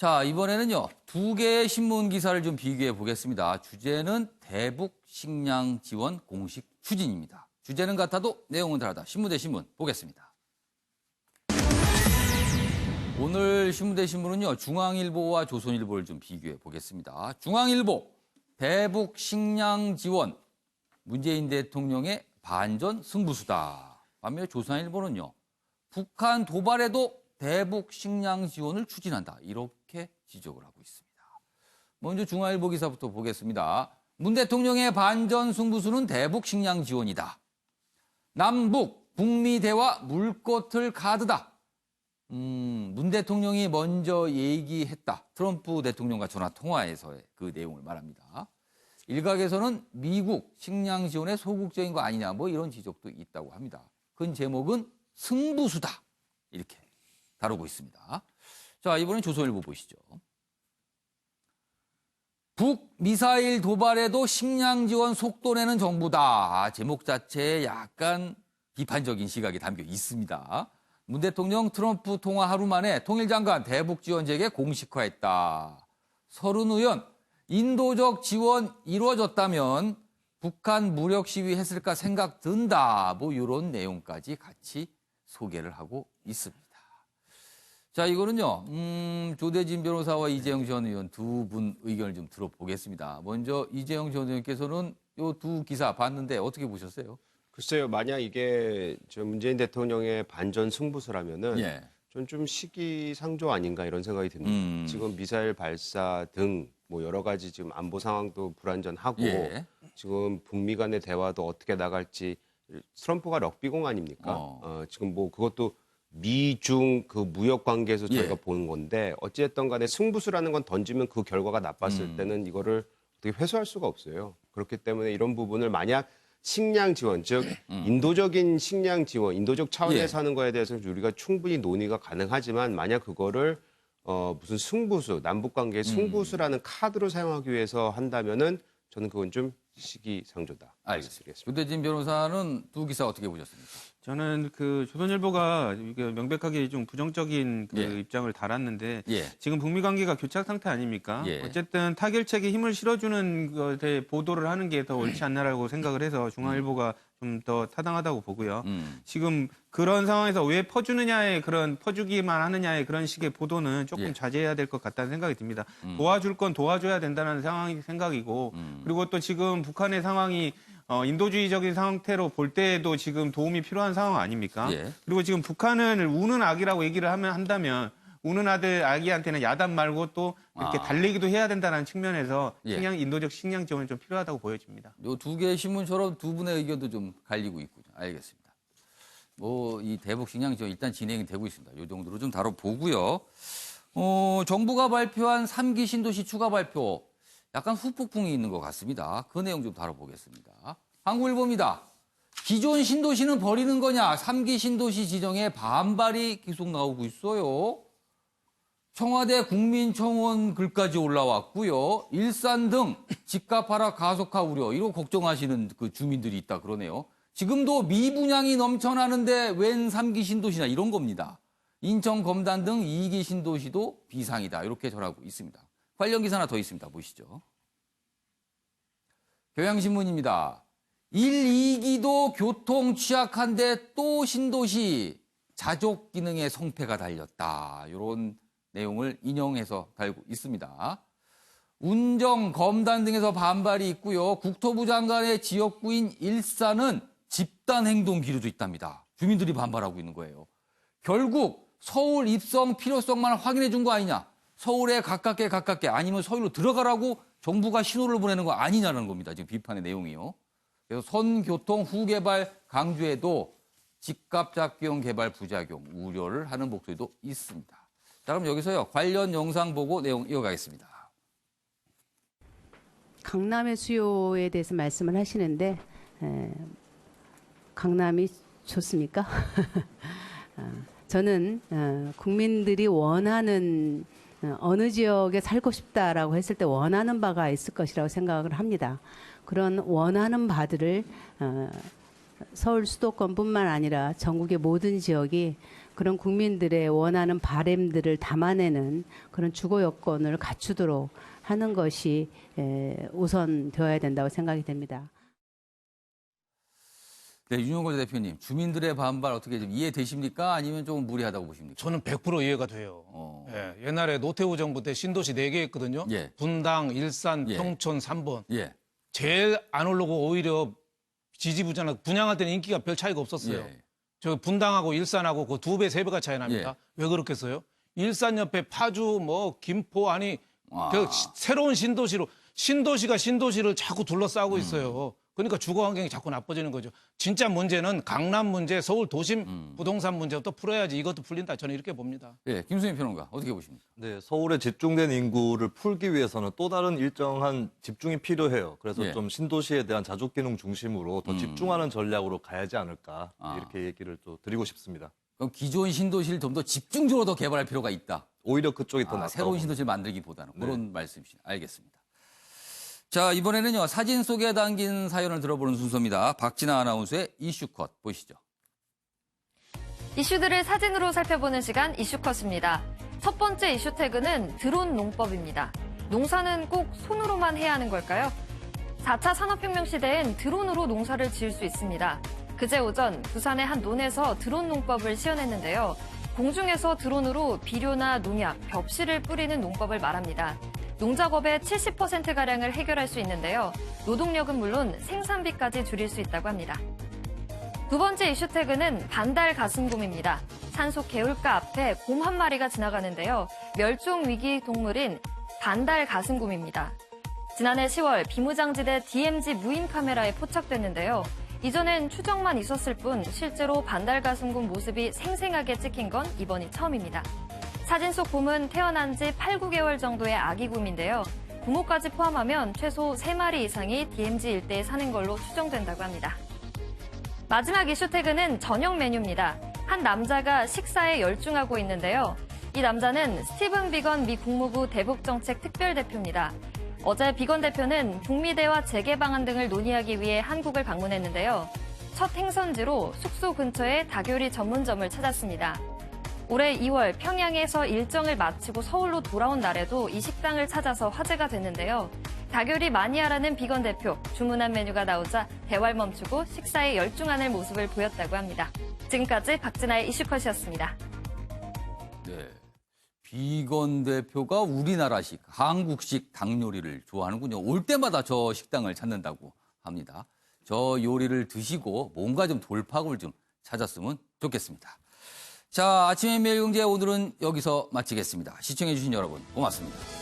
자, 이번에는요, 두 개의 신문 기사를 좀 비교해 보겠습니다. 주제는 대북 식량 지원 공식 추진입니다. 주제는 같아도 내용은 다르다. 신문 대 신문 보겠습니다. 오늘 신문 대 신문은요, 중앙일보와 조선일보를 좀 비교해 보겠습니다. 중앙일보, 대북 식량 지원, 문재인 대통령의 반전 승부수다. 반면에 조선일보는요, 북한 도발에도 대북 식량 지원을 추진한다. 이렇게 지적을 하고 있습니다. 먼저 중앙일보 기사부터 보겠습니다. 문 대통령의 반전 승부수는 대북 식량 지원이다. 남북, 북미 대화 물꼬틀 카드다. 문 대통령이 먼저 얘기했다. 트럼프 대통령과 전화 통화에서의 그 내용을 말합니다. 일각에서는 미국 식량 지원에 소극적인 거 아니냐 뭐 이런 지적도 있다고 합니다. 그 제목은 승부수다. 이렇게 다루고 있습니다. 자, 이번엔 조선일보 보시죠. 북 미사일 도발에도 식량 지원 속도 내는 정부다. 제목 자체에 약간 비판적인 시각이 담겨 있습니다. 문 대통령 트럼프 통화 하루 만에 통일장관 대북 지원 재개 공식화했다. 서른 의원 인도적 지원 이루어졌다면 북한 무력 시위 했을까 생각 든다. 뭐 이런 내용까지 같이 소개를 하고 있습니다. 자, 이거는요, 조대진 변호사와 이재영 전 의원 두 분 의견을 좀 들어보겠습니다. 먼저 이재영 전 의원께서는 이 두 기사 봤는데 어떻게 보셨어요? 글쎄요, 만약 이게 저 문재인 대통령의 반전 승부수라면은 예. 전 좀 시기상조 아닌가 이런 생각이 듭니다. 지금 미사일 발사 등 뭐 여러 가지 지금 안보 상황도 불안전하고 예. 지금 북미 간의 대화도 어떻게 나갈지 트럼프가 럭비공 아닙니까? 지금 뭐 그것도 미중 그 무역 관계에서 저희가 보는 건데 어찌됐든 간에 승부수라는 건 던지면 그 결과가 나빴을 때는 이거를 어떻게 회수할 수가 없어요. 그렇기 때문에 이런 부분을 만약 식량 지원, 즉 인도적인 식량 지원, 인도적 차원에서 하는 거에 대해서는 우리가 충분히 논의가 가능하지만 만약 그거를 무슨 승부수, 남북 관계의 승부수라는 카드로 사용하기 위해서 한다면은 저는 그건 좀 시기상조다. 알겠습니다. 조대진 변호사는 두 기사 어떻게 보셨습니까? 저는 그 조선일보가 명백하게 좀 부정적인 그 입장을 달았는데 지금 북미 관계가 교착 상태 아닙니까? 어쨌든 타결책에 힘을 실어주는 것에 보도를 하는 게 더 옳지 않나라고 생각을 해서 중앙일보가 좀 더 타당하다고 보고요. 지금 그런 상황에서 왜 퍼주느냐의 그런 퍼주기만 하느냐의 그런 식의 보도는 조금 자제해야 될 것 같다는 생각이 듭니다. 도와줄 건 도와줘야 된다는 생각이고 그리고 또 지금 북한의 상황이 인도주의적인 상태로 볼 때에도 지금 도움이 필요한 상황 아닙니까? 그리고 지금 북한을 우는 악이라고 얘기를 한다면 우는 아기한테는 야단 말고 또 이렇게 달래기도 해야 된다는 측면에서 인도적 식량 지원이 좀 필요하다고 보여집니다. 요 두 개의 신문처럼 두 분의 의견도 좀 갈리고 있군요. 알겠습니다. 뭐 이 대북 식량 지원 일단 진행이 되고 있습니다. 요 정도로 좀 다뤄보고요. 정부가 발표한 3기 신도시 추가 발표 약간 후폭풍이 있는 것 같습니다. 그 내용 좀 다뤄보겠습니다. 한국일보입니다. 기존 신도시는 버리는 거냐? 3기 신도시 지정에 반발이 계속 나오고 있어요. 청와대 국민청원 글까지 올라왔고요. 일산 등 집값 하락 가속화 우려, 이거 걱정하시는 그 주민들이 있다 그러네요. 지금도 미분양이 넘쳐나는데 웬 3기 신도시냐 이런 겁니다. 인천 검단 등 2기 신도시도 비상이다 이렇게 전하고 있습니다. 관련 기사 하나 더 있습니다. 보시죠. 경향신문입니다. 1, 2기도 교통 취약한데 또 신도시 자족 기능의 성패가 달렸다. 이런 내용을 인용해서 달고 있습니다. 운정, 검단 등에서 반발이 있고요. 국토부 장관의 지역구인 일산은 집단 행동 기류도 있답니다. 주민들이 반발하고 있는 거예요. 결국 서울 입성 필요성만 확인해 준 거 아니냐. 서울에 가깝게 아니면 서울로 들어가라고 정부가 신호를 보내는 거 아니냐는 겁니다. 지금 비판의 내용이요. 그래서 선교통 후개발 강조에도 집값 잡기형 개발 부작용 우려를 하는 목소리도 있습니다. 자, 그럼 여기서요. 관련 영상 보고 내용 이어가겠습니다. 강남의 수요에 대해서 말씀을 하시는데 강남이 좋습니까? 저는 국민들이 원하는 어느 지역에 살고 싶다라고 했을 때 원하는 바가 있을 것이라고 생각을 합니다. 그런 원하는 바들을 서울 수도권뿐만 아니라 전국의 모든 지역이 그런 국민들의 원하는 바램들을 담아내는 그런 주거 여건을 갖추도록 하는 것이 우선되어야 된다고 생각이 됩니다. 네, 윤용걸 대표님, 주민들의 반발 어떻게 좀 이해되십니까? 아니면 조금 무리하다고 보십니까? 저는 100% 이해가 돼요. 예, 옛날에 노태우 정부 때 신도시 4개 했거든요. 예. 분당, 일산, 예. 평촌 3번. 예. 제일 안 오르고 오히려 지지부진하고 분양할 때는 인기가 별 차이가 없었어요. 예. 저 분당하고 일산하고 그 2배, 3배가 차이 납니다. 왜 그렇겠어요? 일산 옆에 파주, 뭐 김포 아니 그 새로운 신도시가 신도시를 자꾸 둘러싸고 있어요. 그러니까 주거 환경이 자꾸 나빠지는 거죠. 진짜 문제는 강남 문제, 서울 도심 부동산 문제부터 풀어야지 이것도 풀린다. 저는 이렇게 봅니다. 네, 김수민 평론가 어떻게 보십니까? 네, 서울에 집중된 인구를 풀기 위해서는 또 다른 일정한 집중이 필요해요. 그래서 좀 신도시에 대한 자족 기능 중심으로 더 집중하는 전략으로 가야지 않을까 이렇게 얘기를 또 드리고 싶습니다. 그럼 기존 신도시를 좀 더 집중적으로 더 개발할 필요가 있다. 오히려 그쪽이 더 낫다고 새로운 신도시를 만들기보다는 그런 말씀이시죠. 알겠습니다. 자, 이번에는요, 사진 속에 담긴 사연을 들어보는 순서입니다. 박진아 아나운서의 이슈컷 보시죠. 이슈들을 사진으로 살펴보는 시간 이슈컷입니다. 첫 번째 이슈 태그는 드론 농법입니다. 농사는 꼭 손으로만 해야 하는 걸까요? 4차 산업혁명 시대엔 드론으로 농사를 지을 수 있습니다. 그제 오전 부산의 한 논에서 드론 농법을 시연했는데요. 공중에서 드론으로 비료나 농약, 벽실을 뿌리는 농법을 말합니다. 농작업의 70%가량을 해결할 수 있는데요. 노동력은 물론 생산비까지 줄일 수 있다고 합니다. 두 번째 이슈 태그는 반달 가슴곰입니다. 산속 개울가 앞에 곰 한 마리가 지나가는데요. 멸종 위기 동물인 반달 가슴곰입니다. 지난해 10월 비무장지대 DMZ 무인 카메라에 포착됐는데요. 이전엔 추정만 있었을 뿐 실제로 반달 가슴곰 모습이 생생하게 찍힌 건 이번이 처음입니다. 사진 속 곰은 태어난 지 8, 9개월 정도의 아기 곰인데요. 부모까지 포함하면 최소 3마리 이상이 DMZ 일대에 사는 걸로 추정된다고 합니다. 마지막 이슈 태그는 저녁 메뉴입니다. 한 남자가 식사에 열중하고 있는데요. 이 남자는 스티븐 비건 미 국무부 대북정책 특별대표입니다. 어제 비건 대표는 북미 대화 재개 방안 등을 논의하기 위해 한국을 방문했는데요. 첫 행선지로 숙소 근처의 닭요리 전문점을 찾았습니다. 올해 2월 평양에서 일정을 마치고 서울로 돌아온 날에도 이 식당을 찾아서 화제가 됐는데요. 닭요리 마니아라는 비건 대표, 주문한 메뉴가 나오자 대화를 멈추고 식사에 열중하는 모습을 보였다고 합니다. 지금까지 박진아의 이슈컷이었습니다. 네, 비건 대표가 우리나라식, 한국식 닭 요리를 좋아하는군요. 올 때마다 저 식당을 찾는다고 합니다. 저 요리를 드시고 뭔가 좀 돌파구를 좀 찾았으면 좋겠습니다. 자, 아침의 매일경제 오늘은 여기서 마치겠습니다. 시청해주신 여러분 고맙습니다.